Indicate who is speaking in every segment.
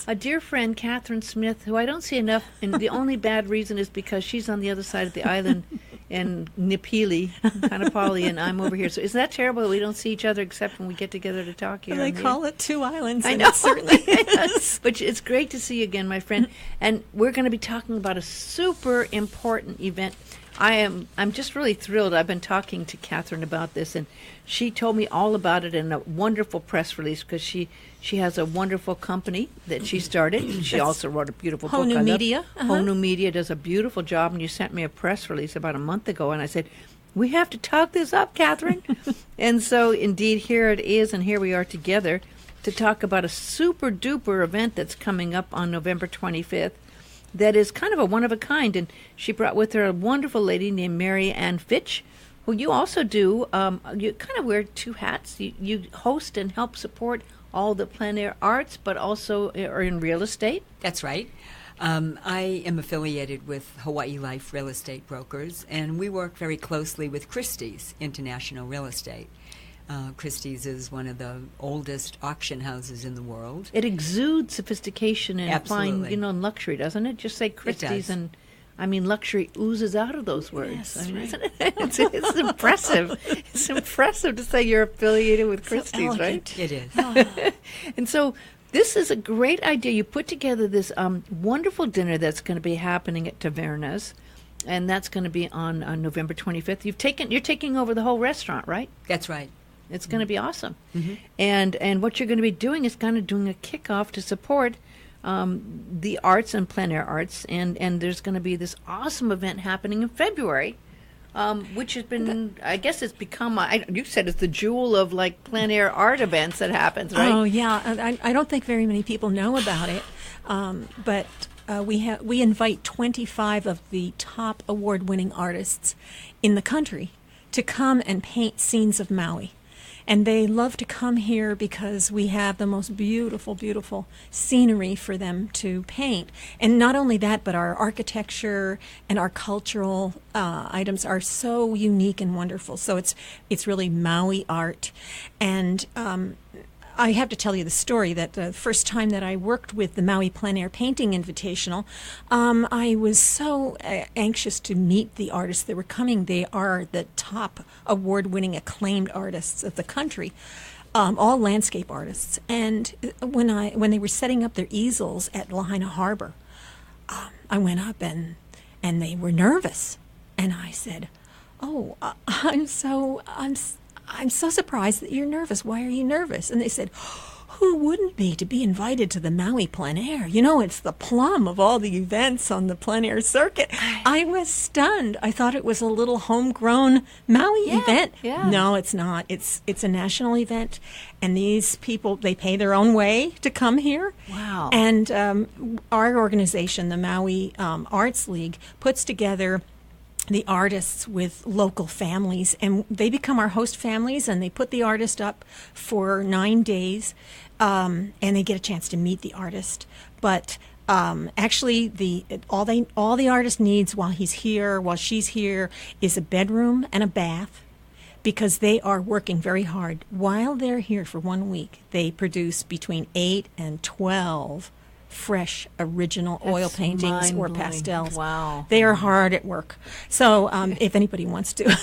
Speaker 1: A dear friend, Katherine Smith, who I don't see enough, and the only bad reason is because she's on the other side of the island in Nipili, Kanapali, and I'm over here. So is that terrible that we don't see each other except when we get together to talk here?
Speaker 2: They call it two islands.
Speaker 1: I know.
Speaker 2: It certainly is.
Speaker 1: But it's great to see you again, my friend. And we're going to be talking about a super important event. I'm just really thrilled. I've been talking to Katherine about this, and she told me all about it in a wonderful press release because she has a wonderful company that she started. She also wrote a beautiful book.
Speaker 2: Honu Media.
Speaker 1: Honu Media does a beautiful job, and you sent me a press release about a month ago, and I said, we have to talk this up, Katherine. And so, indeed, here it is, and here we are together to talk about a super-duper event that's coming up on November 25th. That is kind of a one-of-a-kind, and she brought with her a wonderful lady named Mary Ann Fitch, who you also do, you kind of wear two hats. You host and help support all the plein air arts, but also are in real estate.
Speaker 3: That's right. I am affiliated with Hawaii Life Real Estate Brokers, and we work very closely with Christie's International Real Estate. Christie's is one of the oldest auction houses in the world.
Speaker 1: It exudes sophistication and fine, and luxury, doesn't it? Just say Christie's, and I mean luxury oozes out of those words.
Speaker 2: Yes,
Speaker 1: I mean,
Speaker 2: right.
Speaker 1: isn't it? It's impressive. It's impressive to say you're affiliated with Christie's, right?
Speaker 3: It is.
Speaker 1: And so this is a great idea. You put together this wonderful dinner that's going to be happening at Taverna's, and that's going to be on November 25th. You're taking over the whole restaurant, right?
Speaker 3: That's right.
Speaker 1: It's going to be awesome.
Speaker 3: Mm-hmm.
Speaker 1: And what you're going to be doing is kind of doing a kickoff to support the arts and plein air arts. And there's going to be this awesome event happening in February, which has been, I guess it's become, you said it's the jewel of like plein air art events that happens, right?
Speaker 2: Oh, yeah. I don't think very many people know about it. But we invite 25 of the top award-winning artists in the country to come and paint scenes of Maui. And they love to come here because we have the most beautiful, beautiful scenery for them to paint. And not only that, but our architecture and our cultural items are so unique and wonderful. So it's really Maui art. And I have to tell you the story that the first time that I worked with the Maui Plein Air Painting Invitational, I was so anxious to meet the artists that were coming. They are the top award-winning acclaimed artists of the country, all landscape artists. And when they were setting up their easels at Lahaina Harbor, I went up and they were nervous. And I said, "Oh, I'm so surprised that you're nervous. Why are you nervous?" And they said, "Who wouldn't be to be invited to the Maui Plein Air? You know, it's the plum of all the events on the plein air circuit." I was stunned. I thought it was a little homegrown Maui event.
Speaker 1: Yeah.
Speaker 2: No, it's not. It's a national event, and these people, they pay their own way to come here.
Speaker 1: Wow.
Speaker 2: And our organization, the Maui Arts League, puts together the artists with local families, and they become our host families, and they put the artist up for 9 days, and they get a chance to meet the artist. But actually, all the artist needs while she's here, is a bedroom and a bath, because they are working very hard. While they're here for 1 week, they produce between 8 and 12 fresh, original oil paintings or pastels.
Speaker 1: Wow.
Speaker 2: They are hard at work. So if anybody wants to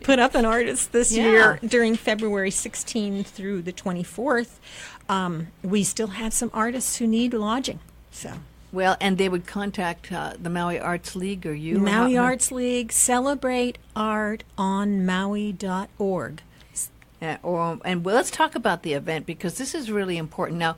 Speaker 2: put up an artist this year during February 16th through the 24th, we still have some artists who need lodging. So.
Speaker 1: Well, and they would contact the Maui Arts League or you?
Speaker 2: Maui Arts League, celebrate art on Maui.org.
Speaker 1: And let's talk about the event, because this is really important. Now,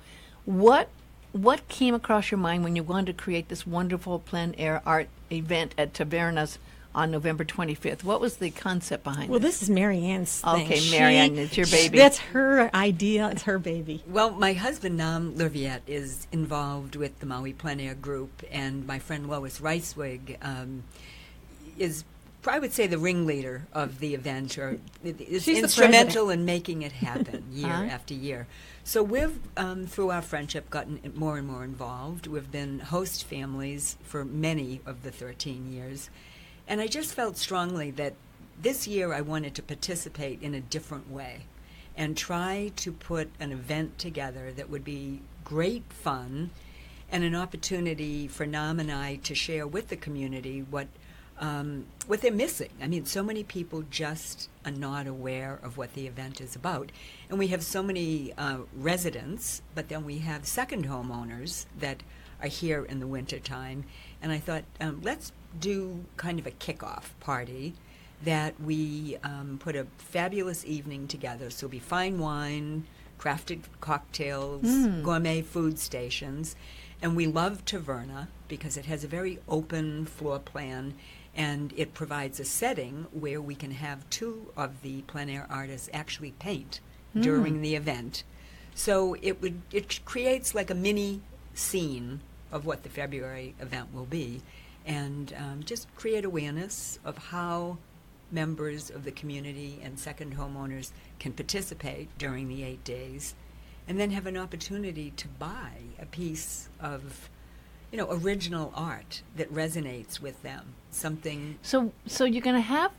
Speaker 1: what came across your mind when you wanted to create this wonderful plein air art event at Taverna's on November 25th? What was the concept behind
Speaker 2: Well,
Speaker 1: this?
Speaker 2: this is Mary Ann's thing.
Speaker 1: Okay, Mary Ann, it's your baby.
Speaker 2: That's her idea. It's her baby.
Speaker 3: Well, my husband, Nam Lerviette, is involved with the Maui Plein Air Group, and my friend Lois Ricewig is, I would say, the ringleader of the event, or is
Speaker 2: She's
Speaker 3: instrumental in making it happen year
Speaker 1: Uh-huh.
Speaker 3: after year. So we've, through our friendship, gotten more and more involved. We've been host families for many of the 13 years. And I just felt strongly that this year I wanted to participate in a different way and try to put an event together that would be great fun and an opportunity for Nam and I to share with the community what they're missing. I mean, so many people just are not aware of what the event is about. And we have so many residents, but then we have second homeowners that are here in the wintertime. And I thought, let's do kind of a kickoff party that we put a fabulous evening together. So it'll be fine wine, crafted cocktails, gourmet food stations. And we love Taverna because it has a very open floor plan, and it provides a setting where we can have two of the plein air artists actually paint during the event. So it creates like a mini scene of what the February event will be, and just create awareness of how members of the community and second homeowners can participate during the 8 days, and then have an opportunity to buy a piece of, original art that resonates with them. Something.
Speaker 1: So you're going to have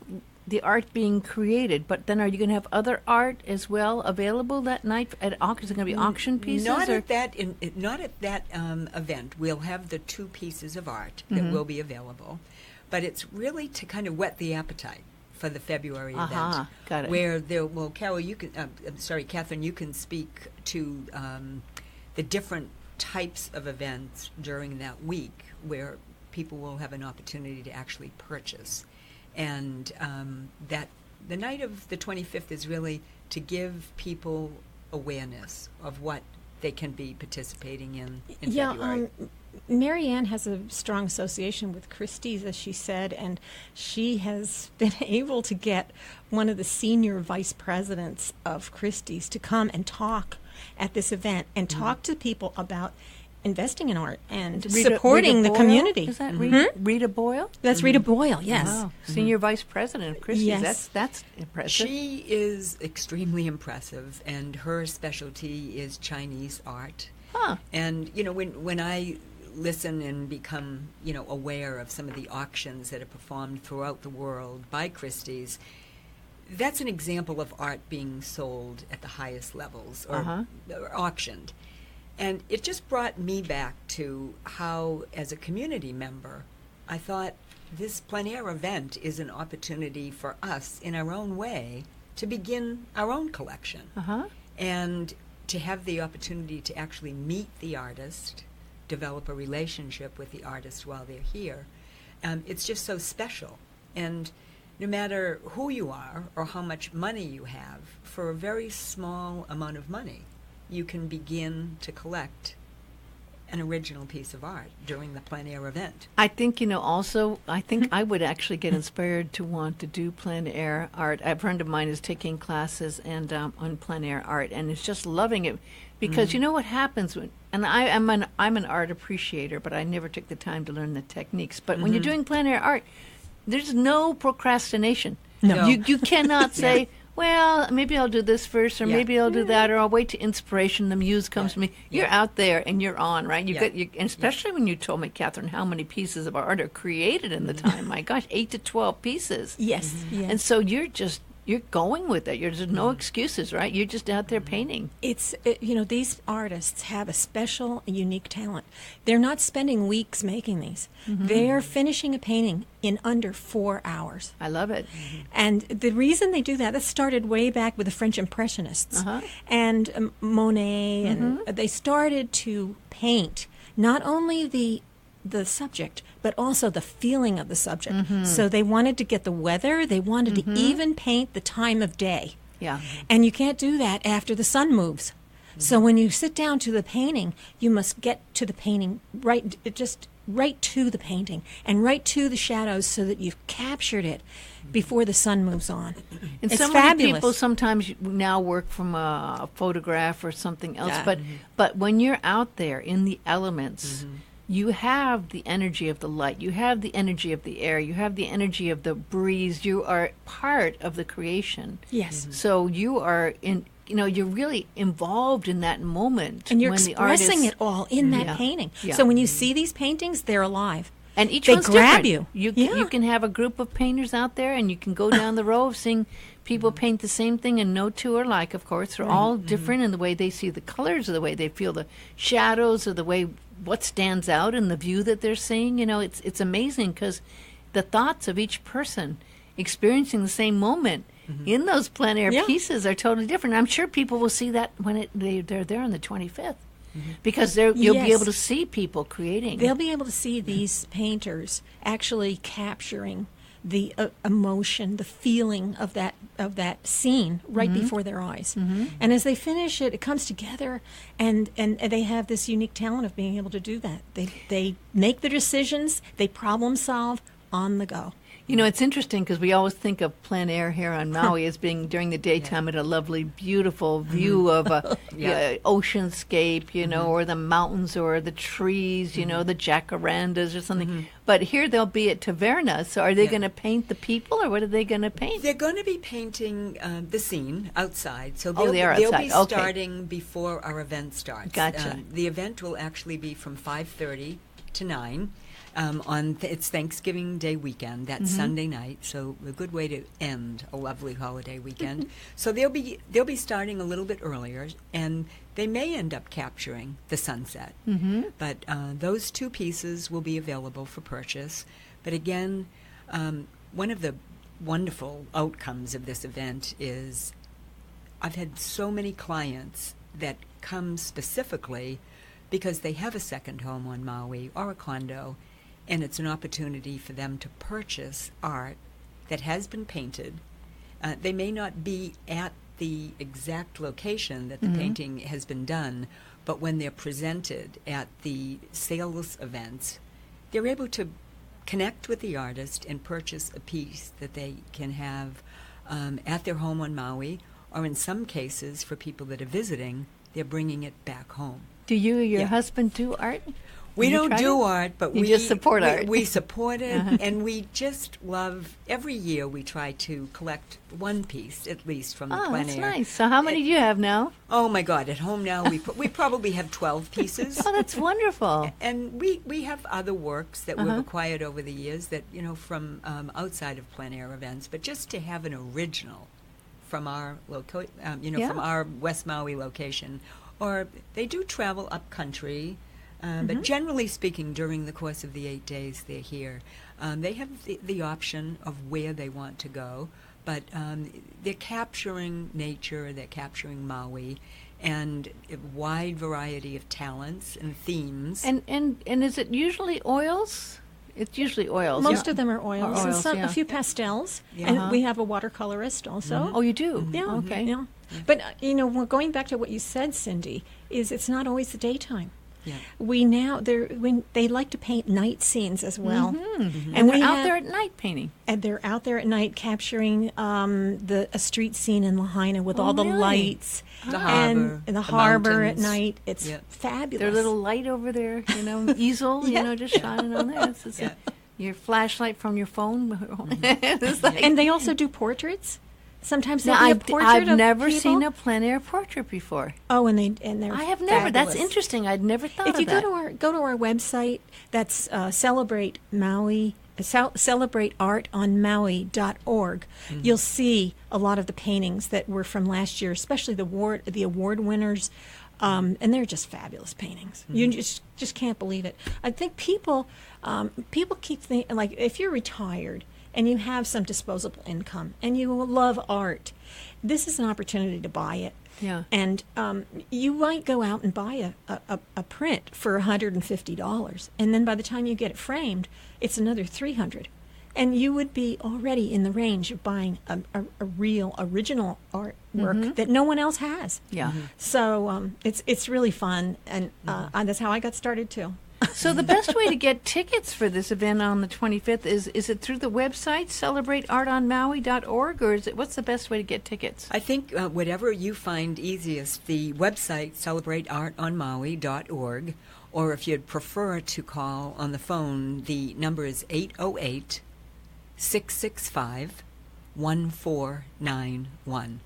Speaker 1: the art being created, but then are you going to have other art as well available that night at auction? Is it going to be auction pieces?
Speaker 3: Not at that event. We'll have the two pieces of art that will be available, but it's really to kind of whet the appetite for the February event.
Speaker 1: Got it.
Speaker 3: Where there will, Carol, Katherine, you can speak to the different types of events during that week where people will have an opportunity to actually purchase. And that the night of the 25th is really to give people awareness of what they can be participating in February.
Speaker 2: Mary Ann has a strong association with Christie's, as she said, and she has been able to get one of the senior vice presidents of Christie's to come and talk at this event and talk to people about investing in art and supporting the community.
Speaker 1: Is that Rita Boyle?
Speaker 2: That's Rita Boyle, yes.
Speaker 1: Wow. Senior Vice President of Christie's.
Speaker 2: Yes.
Speaker 1: That's impressive.
Speaker 3: She is extremely impressive, and her specialty is Chinese art.
Speaker 1: Huh.
Speaker 3: And, when I listen and become, aware of some of the auctions that are performed throughout the world by Christie's, that's an example of art being sold at the highest levels or auctioned. And it just brought me back to how, as a community member, I thought this plein air event is an opportunity for us, in our own way, to begin our own collection. And to have the opportunity to actually meet the artist, develop a relationship with the artist while they're here. It's just so special. And no matter who you are or how much money you have, for a very small amount of money, you can begin to collect an original piece of art during the plein air event.
Speaker 1: I think, I would actually get inspired to want to do plein air art. A friend of mine is taking classes and on plein air art, and is just loving it because you know what happens when, and I'm an art appreciator, but I never took the time to learn the techniques. But when you're doing plein air art, there's no procrastination.
Speaker 2: No.
Speaker 1: You cannot say, well, maybe I'll do this first, or maybe I'll do that, or I'll wait till inspiration, the muse comes to me. You're out there and you're on, right? And especially when you told me, Katherine, how many pieces of art are created in the time. My gosh, 8 to 12 pieces.
Speaker 2: Yes.
Speaker 1: And so you're going with it. There's no excuses, right? You're just out there painting.
Speaker 2: These artists have a special, unique talent. They're not spending weeks making these. They're finishing a painting in under 4 hours.
Speaker 1: I love it.
Speaker 2: And the reason they do that started way back with the French Impressionists and Monet, and they started to paint not only the subject, but also the feeling of the subject. So they wanted to get the weather. They wanted to even paint the time of day.
Speaker 1: Yeah.
Speaker 2: And you can't do that after the sun moves. So when you sit down to the painting, you must get to the painting right to the painting and right to the shadows so that you've captured it before the sun moves on.
Speaker 1: And
Speaker 2: it's
Speaker 1: so
Speaker 2: fabulous.
Speaker 1: many people sometimes now work from a photograph or something else, but when you're out there in the elements, you have the energy of the light, you have the energy of the air, you have the energy of the breeze. You are part of the creation.
Speaker 2: Yes.
Speaker 1: So you are you're really involved in that moment.
Speaker 2: And you're
Speaker 1: when
Speaker 2: expressing it all in that painting.
Speaker 1: Yeah.
Speaker 2: So when you see these paintings, they're alive.
Speaker 1: And each
Speaker 2: they
Speaker 1: one's
Speaker 2: grab
Speaker 1: different.
Speaker 2: you.
Speaker 1: You can have a group of painters out there, and you can go down the row of seeing people paint the same thing, and no two are alike, of course. They're all different in the way they see the colors, or the way they feel the shadows, or the way what stands out in the view that they're seeing. You know, it's amazing because the thoughts of each person experiencing the same moment in those plein air pieces are totally different. I'm sure people will see that when they're there on the 25th. Because you'll be able to see people creating.
Speaker 2: They'll be able to see these painters actually capturing the emotion, the feeling of that scene right before their eyes. And as they finish it, it comes together, and they have this unique talent of being able to do that. They make the decisions, they problem solve on the go.
Speaker 1: You know, it's interesting because we always think of plein air here on Maui as being during the daytime at a lovely, beautiful view of a oceanscape, you know, or the mountains or the trees, you know, the jacarandas or something. But here they'll be at Taverna. So are they going to paint the people, or what are they going to paint?
Speaker 3: They're going to be painting the scene outside. So
Speaker 1: they'll
Speaker 3: be starting before our event starts.
Speaker 1: Gotcha.
Speaker 3: The event will actually be from 5:30 to 9. It's Thanksgiving Day weekend. That's Sunday night, so a good way to end a lovely holiday weekend. So they'll be starting a little bit earlier, and they may end up capturing the sunset. But those two pieces will be available for purchase. But again, one of the wonderful outcomes of this event is I've had so many clients that come specifically because they have a second home on Maui or a condo, and it's an opportunity for them to purchase art that has been painted. They may not be at the exact location that the painting has been done, but when they're presented at the sales events, they're able to connect with the artist and purchase a piece that they can have at their home on Maui, or in some cases, for people that are visiting, they're bringing it back home.
Speaker 1: Do you or your husband do art?
Speaker 3: We don't do art, but we
Speaker 1: just support art.
Speaker 3: We support it, and we just love. Every year we try to collect one piece at least from the plein air.
Speaker 1: Oh, that's nice. So how many do you have now?
Speaker 3: Oh my God! At home now we probably have 12 pieces.
Speaker 1: Oh, that's wonderful.
Speaker 3: And we have other works that we've acquired over the years that from outside of plein air events, but just to have an original from our from our West Maui location, or they do travel up country. But generally speaking, during the course of the 8 days they're here, they have the option of where they want to go, but they're capturing nature, they're capturing Maui, and a wide variety of talents and themes.
Speaker 1: And is it usually oils? It's usually oils.
Speaker 2: Most of them are oils, and
Speaker 1: oils,
Speaker 2: a few pastels, and we have a watercolorist also.
Speaker 1: Oh, you do?
Speaker 2: Yeah.
Speaker 1: Okay.
Speaker 2: Yeah. But, going back to what you said, Cindy, is it's not always the daytime.
Speaker 3: Yeah.
Speaker 2: They like to paint night scenes as well,
Speaker 1: And we're out there at night painting.
Speaker 2: And they're out there at night capturing a street scene in Lahaina with all the
Speaker 1: really?
Speaker 2: lights,
Speaker 3: The harbor,
Speaker 2: and the
Speaker 3: the
Speaker 2: harbor at
Speaker 3: mountains.
Speaker 2: It's It's fabulous.
Speaker 1: Their little light over there, easel, just shining on there. It's your flashlight from your phone. It's like,
Speaker 2: And they also do portraits. Sometimes
Speaker 1: now,
Speaker 2: there'll be a portrait
Speaker 1: I've
Speaker 2: of
Speaker 1: never
Speaker 2: people.
Speaker 1: seen a plein air portrait before.
Speaker 2: Oh, and they're
Speaker 1: I have never. That's
Speaker 2: fabulous.
Speaker 1: interesting. I'd never thought
Speaker 2: If
Speaker 1: of
Speaker 2: you
Speaker 1: that.
Speaker 2: go to our website, that's Celebrate Maui, Celebrate Art On Maui.org, you'll see a lot of the paintings that were from last year, especially the award winners, and they're just fabulous paintings. You just can't believe it. I think people keep thinking, like, if you're retired and you have some disposable income and you love art, this is an opportunity to buy it.
Speaker 1: Yeah.
Speaker 2: And you might go out and buy a print for $150, and then by the time you get it framed, it's another $300, and you would be already in the range of buying a real original artwork that no one else has.
Speaker 1: Yeah.
Speaker 2: So it's really fun, and that's how I got started too.
Speaker 1: So the best way to get tickets for this event on the 25th is it through the website, celebrateartonmaui.org, or what's the best way to get tickets?
Speaker 3: I think whatever you find easiest, the website, celebrateartonmaui.org, or if you'd prefer to call on the phone, the number is 808-665-1491.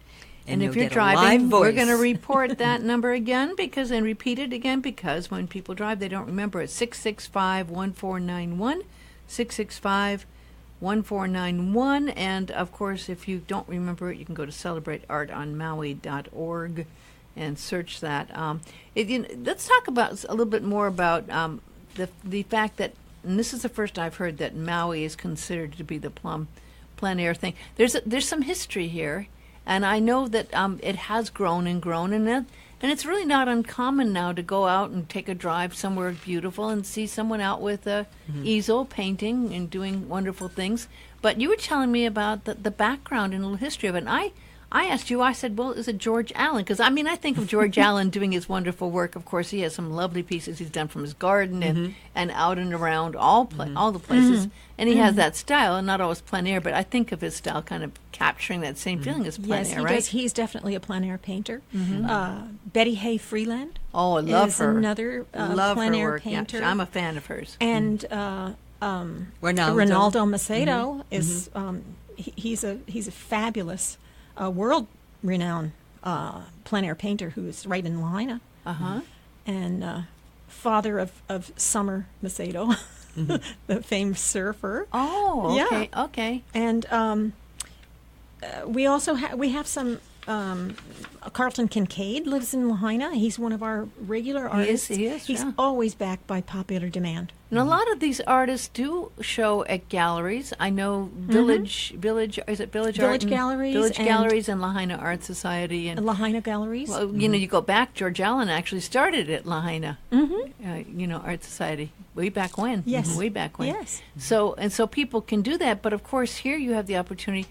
Speaker 1: And if
Speaker 3: you'll
Speaker 1: you're
Speaker 3: get a live
Speaker 1: driving,
Speaker 3: voice.
Speaker 1: we're going to report that number again and repeat it again, because when people drive, they don't remember it. 665-1491, 665-1491. And, of course, if you don't remember it, you can go to celebrateartonmaui.org and search that. Let's talk about a little bit more about the fact that, and this is the first I've heard, that Maui is considered to be the plein air thing. There's some history here. And I know that it has grown and grown, and it's really not uncommon now to go out and take a drive somewhere beautiful and see someone out with a easel painting and doing wonderful things. But you were telling me about the background and a little history of it. And I asked you, I said, well, is it George Allen? Because, I mean, I think of George Allen doing his wonderful work. Of course, he has some lovely pieces he's done from his garden and out and around all the places. And he has that style, and not always plein air, but I think of his style kind of capturing that same feeling as plein air, right?
Speaker 2: Yes, he's definitely a plein air painter. Betty Hay Freeland.
Speaker 1: Oh, I love
Speaker 2: is
Speaker 1: her.
Speaker 2: Another
Speaker 1: love
Speaker 2: plein
Speaker 1: her
Speaker 2: air
Speaker 1: work.
Speaker 2: painter.
Speaker 1: Yeah, I'm a fan of hers.
Speaker 2: And Ronaldo Macedo is he's a fabulous world-renowned plein air painter who is right in Lahaina. And father of Summer Macedo, the famed surfer.
Speaker 1: Oh, okay, yeah. Okay.
Speaker 2: And we also have some. Carleton Kincaid lives in Lahaina. He's one of our regular artists.
Speaker 1: He is.
Speaker 2: He's always backed by popular demand.
Speaker 1: And a lot of these artists do show at galleries. I know Village is it Village Art?
Speaker 2: Galleries.
Speaker 1: Galleries and Lahaina Art Society. And
Speaker 2: Lahaina Galleries.
Speaker 1: Well, you go back, George Allen actually started at Lahaina, Art Society. Way back when.
Speaker 2: Yes.
Speaker 1: Way back when.
Speaker 2: Yes.
Speaker 1: So people can do that. But, of course, here you have the opportunity.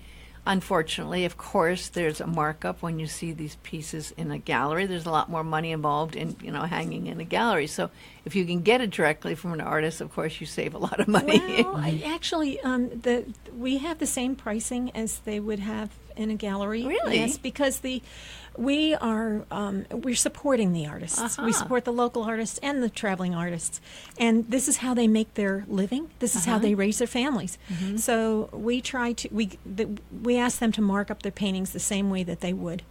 Speaker 1: Unfortunately, of course, there's a markup when you see these pieces in a gallery. There's a lot more money involved in, hanging in a gallery. So if you can get it directly from an artist, of course, you save a lot of money.
Speaker 2: Well, actually, we have the same pricing as they would have in a gallery.
Speaker 1: Really?
Speaker 2: Yes, because we're supporting the artists. We support the local artists and the traveling artists, and this is how they make their living. This is how they raise their families. So we try to we ask them to mark up their paintings the same way that they would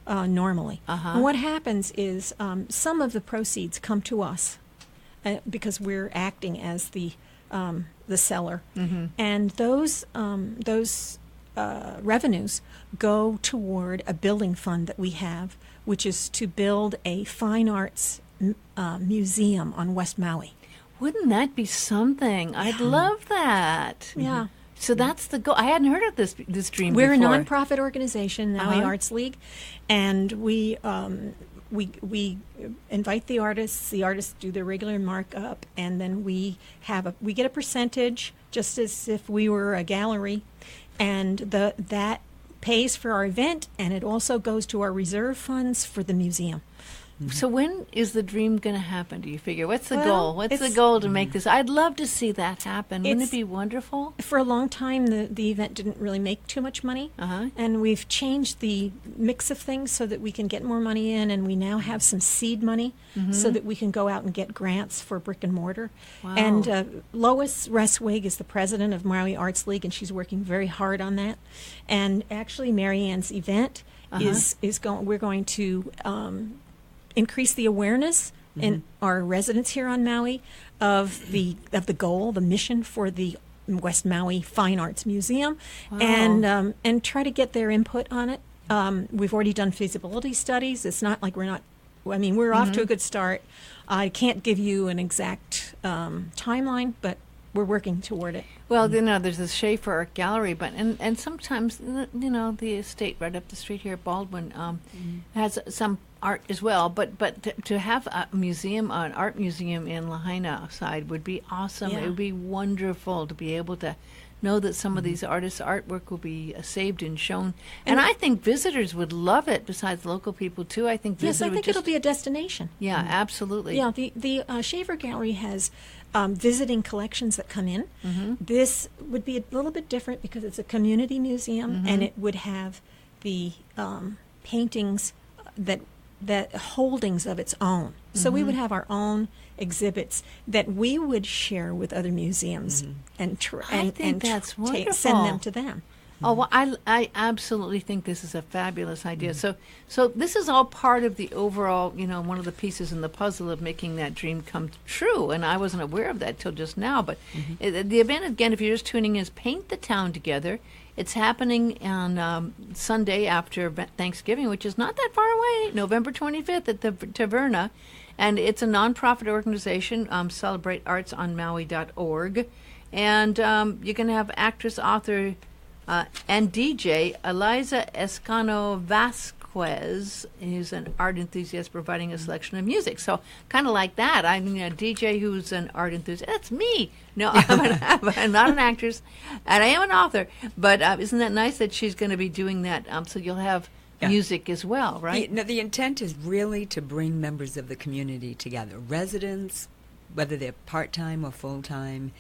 Speaker 2: normally. And what happens is some of the proceeds come to us because we're acting as the seller, and those revenues go toward a building fund that we have, which is to build a fine arts museum on West Maui.
Speaker 1: Wouldn't that be something? Yeah. I'd love that.
Speaker 2: Yeah.
Speaker 1: So that's the goal. I hadn't heard of this dream
Speaker 2: We're
Speaker 1: before.
Speaker 2: a nonprofit organization, Maui Arts League, and we invite the artists. The artists do their regular markup, and then we get a percentage, just as if we were a gallery, and that pays for our event, and it also goes to our reserve funds for the museum.
Speaker 1: So when is the dream going to happen, do you figure? What's the goal? What's the goal to make this? I'd love to see that happen. Wouldn't it be wonderful?
Speaker 2: For a long time, the event didn't really make too much money. And we've changed the mix of things so that we can get more money in, and we now have some seed money so that we can go out and get grants for brick and mortar.
Speaker 1: Wow.
Speaker 2: And Lois Reswig is the president of Maui Arts League, and she's working very hard on that. And actually, Mary Ann's event we're going to increase the awareness in our residents here on Maui of the goal, the mission for the West Maui Fine Arts Museum, and try to get their input on it. We've already done feasibility studies. It's not like we're off to a good start. I can't give you an exact timeline, but we're working toward it.
Speaker 1: Well, there's the Schaefer Art Gallery, but and sometimes the estate right up the street here, Baldwin, has some art as well. But to have a museum, an art museum in Lahaina side would be awesome.
Speaker 2: Yeah.
Speaker 1: It would be wonderful to be able to know that some of these artists' artwork will be saved and shown. And I think visitors would love it, besides local people, too. I think visitors
Speaker 2: I think it'll be a destination.
Speaker 1: Yeah, absolutely.
Speaker 2: Yeah, the Schaefer Gallery has visiting collections that come in. This would be a little bit different because it's a community museum, and it would have the paintings that holdings of its own. So we would have our own exhibits that we would share with other museums and
Speaker 1: I think that's wonderful.
Speaker 2: send them to them.
Speaker 1: Oh, well, I absolutely think this is a fabulous idea. So this is all part of the overall, one of the pieces in the puzzle of making that dream come true. And I wasn't aware of that till just now. But the event, again, if you're just tuning in, is Paint the Town Together. It's happening on Sunday after Thanksgiving, which is not that far away, November 25th at the Taverna. And it's a nonprofit organization, Celebrate Arts On Maui.org. And you can have actress, author, and DJ Eliza Escano Vasquez, who's an art enthusiast providing a selection of music. So kind of like that. I mean, a DJ who's an art enthusiast. That's me. No, I'm not an actress, and I am an author. But isn't that nice that she's going to be doing that? So you'll have music as well, right?
Speaker 3: The intent is really to bring members of the community together, residents, whether they're part-time or full-time,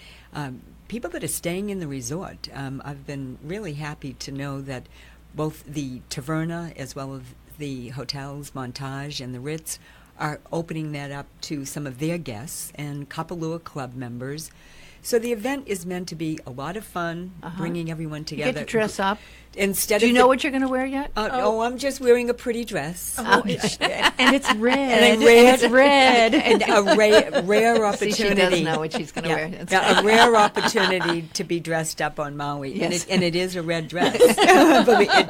Speaker 3: people that are staying in the resort. I've been really happy to know that both the Taverna as well as the hotels, Montage and the Ritz, are opening that up to some of their guests and Kapalua club members. So the event is meant to be a lot of fun, bringing everyone together.
Speaker 1: You get to dress up.
Speaker 3: Instead
Speaker 1: Do you
Speaker 3: of
Speaker 1: know what you're going to wear yet?
Speaker 3: I'm just wearing a pretty dress.
Speaker 2: And it's red.
Speaker 3: And
Speaker 2: it's red.
Speaker 3: And a rare opportunity.
Speaker 1: See, she does know what she's going to wear.
Speaker 3: A rare opportunity to be dressed up on Maui.
Speaker 1: Yes.
Speaker 3: And it is a red dress,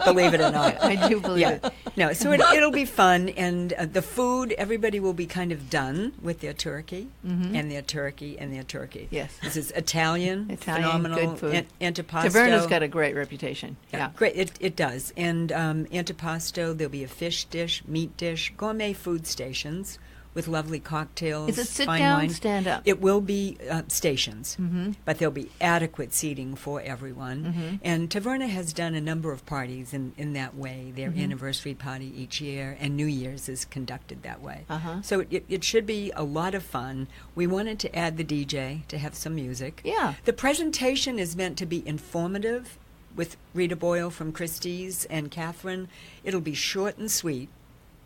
Speaker 3: believe it or not.
Speaker 1: I do believe it.
Speaker 3: No, so it'll be fun. And the food, everybody will be kind of done with their turkey and their turkey and their turkey.
Speaker 1: Yes.
Speaker 3: This is Italian phenomenal.
Speaker 1: Good food.
Speaker 3: Antipasto.
Speaker 1: Taverna's got a great reputation. Yeah.
Speaker 3: Great, it does. And antipasto, there'll be a fish dish, meat dish, gourmet food stations with lovely cocktails.
Speaker 1: Is it sit
Speaker 3: fine
Speaker 1: down,
Speaker 3: wine.
Speaker 1: stand up?
Speaker 3: It will be stations, but there'll be adequate seating for everyone. And Taverna has done a number of parties in that way. Their anniversary party each year, and New Year's is conducted that way. So it should be a lot of fun. We wanted to add the DJ to have some music.
Speaker 1: Yeah.
Speaker 3: The presentation is meant to be informative with Rita Boyle from Christie's and Katherine. It'll be short and sweet.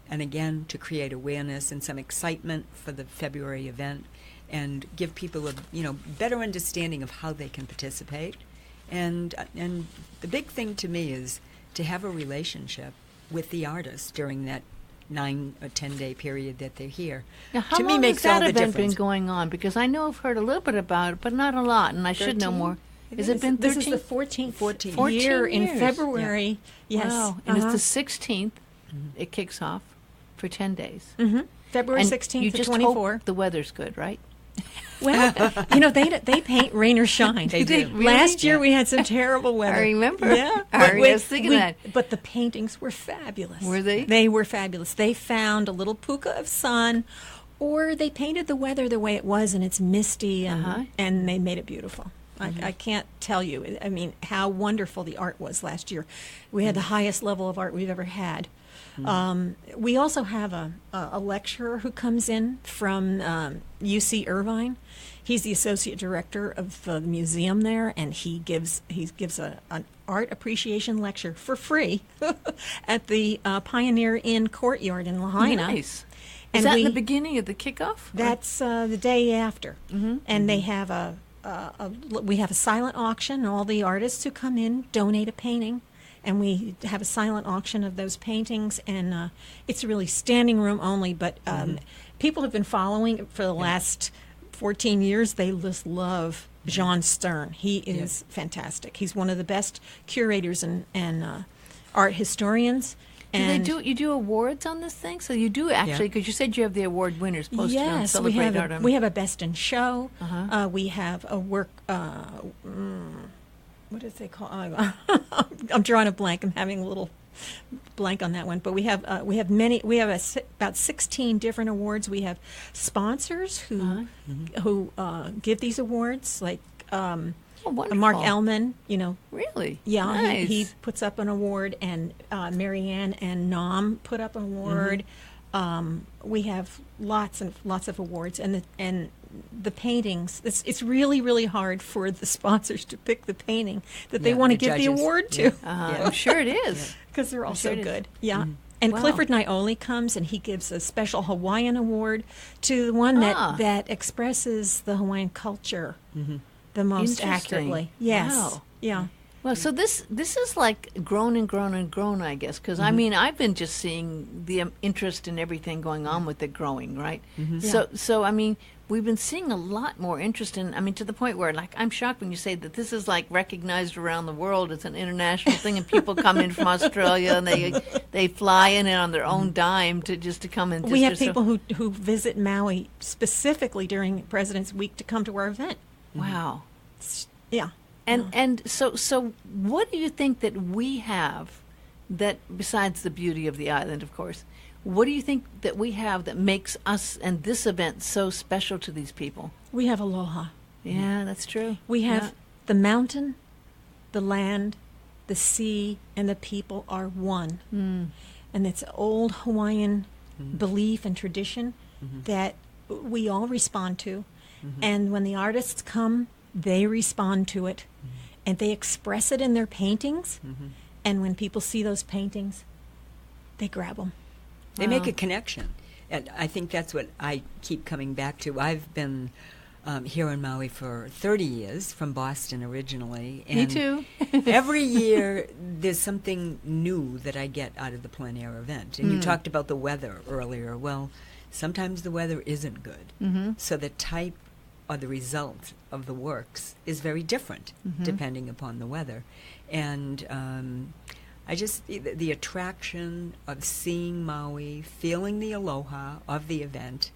Speaker 3: And again, to create awareness and some excitement for the February event and give people a better understanding of how they can participate. And the big thing to me is to have a relationship with the artists during that 9 or 10 day period that they're here.
Speaker 1: Now, how
Speaker 3: to
Speaker 1: long
Speaker 3: me makes
Speaker 1: has that
Speaker 3: all the
Speaker 1: event
Speaker 3: difference.
Speaker 1: been going on? Because I know I've heard a little bit about it, but not a lot, and I should know
Speaker 3: 13?
Speaker 1: more. Has it been 13?
Speaker 2: This is the 14th
Speaker 3: 14
Speaker 2: year in
Speaker 1: years.
Speaker 2: February. Yes.
Speaker 1: Wow. And it's the 16th. It kicks off for 10 days.
Speaker 2: February
Speaker 1: And
Speaker 2: 16th
Speaker 1: you
Speaker 2: to
Speaker 1: just
Speaker 2: 24.
Speaker 1: hope the weather's good, right?
Speaker 2: Well, they paint rain or shine.
Speaker 3: They do.
Speaker 1: Really?
Speaker 2: Last year we had some terrible weather.
Speaker 1: I remember.
Speaker 2: Yeah.
Speaker 1: I was thinking that.
Speaker 2: But the paintings were fabulous.
Speaker 1: Were they?
Speaker 2: They were fabulous. They found a little puka of sun, or they painted the weather the way it was, and it's misty, and they made it beautiful. I can't tell you. I mean, how wonderful the art was last year. We had the highest level of art we've ever had. We also have a lecturer who comes in from UC Irvine. He's the associate director of the museum there, and he gives an art appreciation lecture for free at the Pioneer Inn Courtyard in Lahaina.
Speaker 1: Nice.
Speaker 2: And
Speaker 1: Is that in the beginning of the kickoff?
Speaker 2: That's the day after, and they have we have a silent auction, and all the artists who come in donate a painting, and we have a silent auction of those paintings, and it's really standing room only, but people have been following it for the last 14 years. They just love John Stern. He is fantastic. He's one of the best curators and art historians. And
Speaker 1: You do awards on this thing? So you do actually, because you said you have the award winners posted on
Speaker 2: yes,
Speaker 1: Celebrate Art On.
Speaker 2: we have a best in show. We have a work. What is they call? I'm drawing a blank. I'm having a little blank on that one. But we have many. We have about 16 different awards. We have sponsors who give these awards, like Mark Ellman.
Speaker 1: Really?
Speaker 2: Yeah,
Speaker 1: Nice.
Speaker 2: he puts up an award, and Marianne and Nom put up an award. We have lots and lots of awards, and the paintings. It's really, really hard for the sponsors to pick the painting that they want to give the award to.
Speaker 1: I'm sure it is.
Speaker 2: Because they're all so
Speaker 1: sure it is.
Speaker 2: good. Yeah. And
Speaker 1: Wow.
Speaker 2: Clifford Nioli comes, and he gives a special Hawaiian award to the one that expresses the Hawaiian culture the most
Speaker 1: Interesting.
Speaker 2: accurately. Yes.
Speaker 1: Wow.
Speaker 2: Yeah.
Speaker 1: Well, so this is like grown and grown and grown, I guess, because I mean I've been just seeing the interest in everything going on with it growing, right? So I mean we've been seeing a lot more interest in. I mean to the point where like I'm shocked when you say that this is like recognized around the world. It's an international thing, and people come in from Australia and they fly in on their own dime to come in.
Speaker 2: We have people who visit Maui specifically during President's Week to come to our event.
Speaker 1: Wow.
Speaker 2: Yeah.
Speaker 1: And so what do you think that we have that, besides the beauty of the island, of course, what do you think that we have that makes us and this event so special to these people?
Speaker 2: We have aloha.
Speaker 1: Yeah, that's true.
Speaker 2: We have the mountain, the land, the sea, and the people are one. And it's old Hawaiian belief and tradition that we all respond to. And when the artists come, they respond to it. And they express it in their paintings. And when people see those paintings, they grab them.
Speaker 3: They make a connection. And I think that's what I keep coming back to. I've been here in Maui for 30 years, from Boston originally. And
Speaker 1: me too.
Speaker 3: every year there's something new that I get out of the plein air event. And you talked about the weather earlier. Well, sometimes the weather isn't good. So the type or the result of the works is very different depending upon the weather. And I just, the attraction of seeing Maui, feeling the aloha of the event,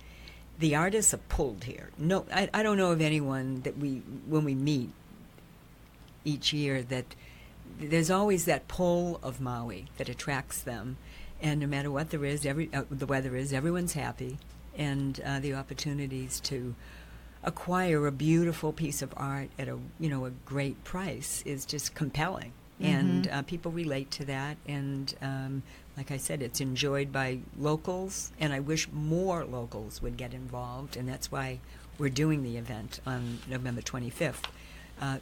Speaker 3: the artists are pulled here. No, I don't know of anyone that when we meet each year, that there's always that pull of Maui that attracts them. And no matter what there is, the weather is, everyone's happy. And the opportunities to acquire a beautiful piece of art at a great price is just compelling. And people relate to that, and like I said, it's enjoyed by locals, and I wish more locals would get involved, and that's why we're doing the event on November 25th,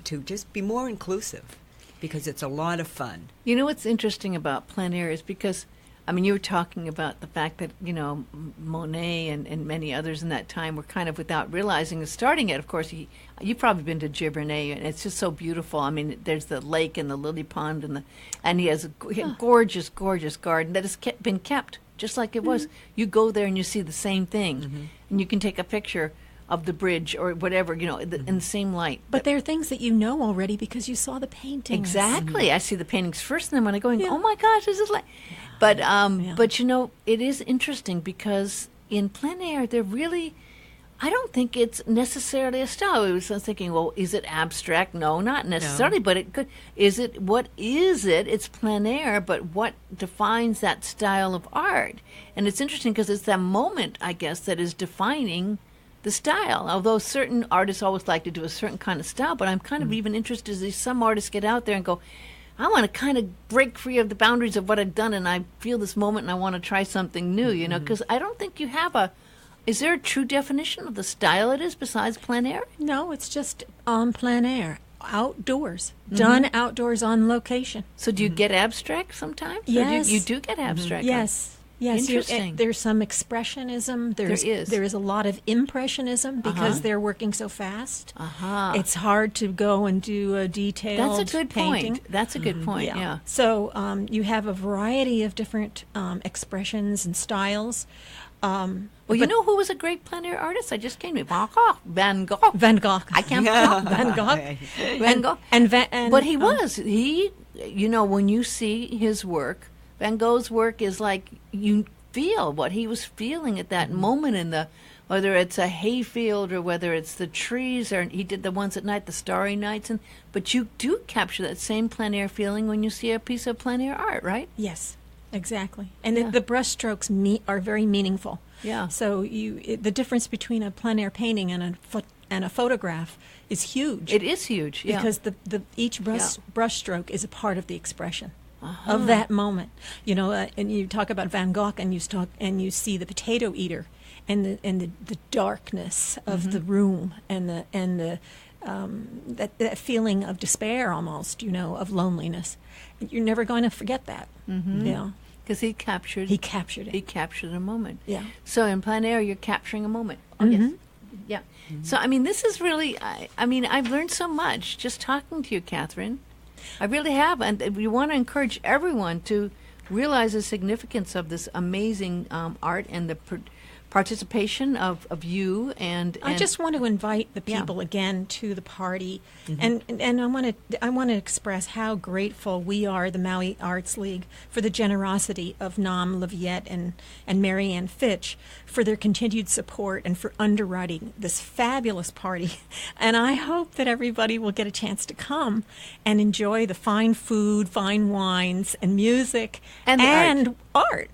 Speaker 3: to just be more inclusive, because it's a lot of fun.
Speaker 1: You know what's interesting about plein air is because, I mean, you were talking about the fact that, Monet and many others in that time were kind of, without realizing, and starting it, of course, you've probably been to Giverny, and it's just so beautiful. I mean, there's the lake and the lily pond, and he has a gorgeous, gorgeous garden that has been kept just like it was. You go there and you see the same thing, and you can take a picture of the bridge or whatever, in the same light.
Speaker 2: But there are things that you know already because you saw the paintings.
Speaker 1: Exactly. I see the paintings first, and then when I go, oh my gosh, this is like... But it is interesting because in plein air, they're really, I don't think it's necessarily a style. I was thinking, well, is it abstract? No, not necessarily, but it could. What is it? It's plein air, but what defines that style of art? And it's interesting because it's that moment, I guess, that is defining the style. Although certain artists always like to do a certain kind of style, but I'm kind of even interested to see some artists get out there and go, I want to kind of break free of the boundaries of what I've done, and I feel this moment and I want to try something new, because I don't think you have is there a true definition of the style it is besides plein air?
Speaker 2: No, it's just on plein air, outdoors, done outdoors on location.
Speaker 1: So do you get abstract sometimes?
Speaker 2: Yes.
Speaker 1: You do get abstract.
Speaker 2: Yes. Yes,
Speaker 1: interesting.
Speaker 2: There's some expressionism. There is a lot of impressionism because they're working so fast. It's hard to go and do a detailed
Speaker 1: That's a good
Speaker 2: painting.
Speaker 1: point. That's a good point, yeah.
Speaker 2: So you have a variety of different expressions and styles.
Speaker 1: Well, you know who was a great plein air artist? I just came to Van Gogh.
Speaker 2: Van Gogh.
Speaker 1: I can't talk.
Speaker 2: Van Gogh.
Speaker 1: Van Gogh. But he was. When you see his work, Van Gogh's work is like you feel what he was feeling at that moment in whether it's a hayfield or whether it's the trees, or he did the ones at night, the starry nights, but you do capture that same plein air feeling when you see a piece of plein air art, right?
Speaker 2: Yes, exactly. And the brush strokes are very meaningful.
Speaker 1: Yeah.
Speaker 2: So the difference between a plein air painting and a photograph is huge.
Speaker 1: It is huge, yeah.
Speaker 2: Because each brush stroke is a part of the expression of that moment, and you talk about Van Gogh, and you see the potato eater, and the darkness of the room, and that feeling of despair, almost, of loneliness. You're never going to forget that. Yeah,
Speaker 1: because he captured it. He captured a moment.
Speaker 2: Yeah.
Speaker 1: So in plein air, you're capturing a moment. Oh yes. Yeah. So this is really. I've learned so much just talking to you, Katherine. I really have, and we want to encourage everyone to realize the significance of this amazing art and the participation of you and
Speaker 2: I just want to invite the people again to the party, and I want to express how grateful we are, the Maui Arts League, for the generosity of Nam Laviette and Marianne Fitch for their continued support and for underwriting this fabulous party. And I hope that everybody will get a chance to come and enjoy the fine food, fine wines, and music
Speaker 1: and
Speaker 2: art.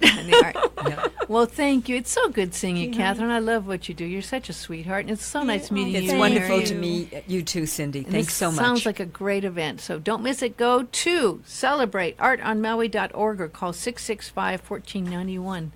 Speaker 1: And the art. Yeah. Well, thank you. It's so good seeing you, Katherine. I love what you do. You're such a sweetheart, and it's so nice meeting you.
Speaker 3: It's wonderful to meet you too, Cindy. Thanks so much.
Speaker 1: Sounds like a great event. So don't miss it. Go to celebrateartonmaui.org or call 665-1491.